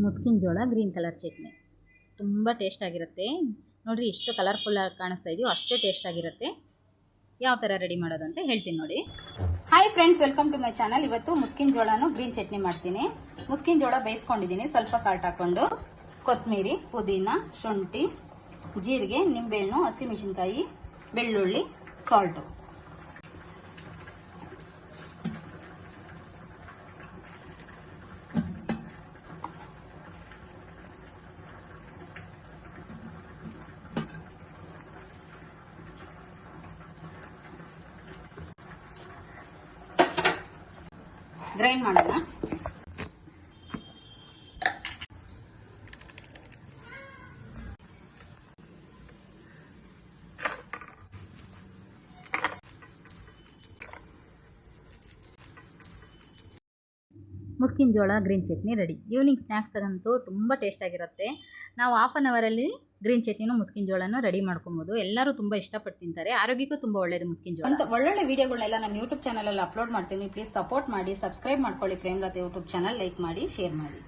ಮುಸ್ಕಿನ ಜೋಳ green colour chutney ತುಂಬ ಟೇಸ್ಟಾಗಿರುತ್ತೆ. ನೋಡಿರಿ ಎಷ್ಟು ಕಲರ್ಫುಲ್ಲಾಗಿ ಕಾಣಿಸ್ತಾ ಇದೆಯೋ ಅಷ್ಟೇ ಟೇಸ್ಟಾಗಿರುತ್ತೆ. ಯಾವ ಥರ ರೆಡಿ ಮಾಡೋದು ಅಂತ ಹೇಳ್ತೀನಿ ನೋಡಿ. Hi friends, welcome to my channel. ಇವತ್ತು ಮುಸ್ಕಿನ ಜೋಳನು ಗ್ರೀನ್ ಚಟ್ನಿ ಮಾಡ್ತೀನಿ. ಮುಸ್ಕಿನ ಜೋಳ ಬೇಯಿಸ್ಕೊಂಡಿದ್ದೀನಿ, ಸ್ವಲ್ಪ ಸಾಲ್ಟ್ ಹಾಕೊಂಡು, ಕೊತ್ತಂಬರಿ, ಪುದೀನ, ಶುಂಠಿ, ಜೀರಿಗೆ, ನಿಂಬೆಹಣ್ಣು, ಹಸಿಮೆಣಸಿನಕಾಯಿ, ಬೆಳ್ಳುಳ್ಳಿ, ಸಾಲ್ಟು. ಗ್ರೈಂಡ್ ಮಾಡೋಣ. ಮುಸ್ಕಿನ ಜೋಳ ಗ್ರೀನ್ ಚಟ್ನಿ ರೆಡಿ. ಈವ್ನಿಂಗ್ ಸ್ನ್ಯಾಕ್ಸಗಂತೂ ತುಂಬ ಟೇಸ್ಟಾಗಿರುತ್ತೆ. ನಾವು ಹಾಫ್ ಆನ್ ಅವರಲ್ಲಿ ಗ್ರೀನ್ ಚಟ್ನಿನೂ ಮುಸ್ಕಿನ ಜೋಳನೂ ರೆಡಿ ಮಾಡ್ಕೊಬೋದು. ಎಲ್ಲರೂ ತುಂಬ ಇಷ್ಟಪಟ್ಟು ತಿಂತಾರೆ. ಆರೋಗ್ಯಕ್ಕೂ ತುಂಬ ಒಳ್ಳೆಯದು ಮುಸ್ಕಿನ ಜೋಳ. ಅಂತ ಒಳ್ಳೊಳ್ಳೆ ವಿಡಿಯೋಗಳನ್ನೆಲ್ಲ ನಾನು ಯೂಟ್ಯೂಬ್ ಚಾನಲಲ್ಲಿ ಅಪ್ಲೋಡ್ ಮಾಡ್ತೀನಿ. ಪ್ಲೀಸ್ ಸಪೋರ್ಟ್ ಮಾಡಿ, ಸಬ್ಸ್ಕ್ರೈಬ್ ಮಾಡ್ಕೊಳ್ಳಿ. ಪ್ರೇಮಲತಾ ಯೂಟ್ಯೂಬ್ ಚಾನಲ್ ಲೈಕ್ ಮಾಡಿ, ಶೇರ್ ಮಾಡಿ.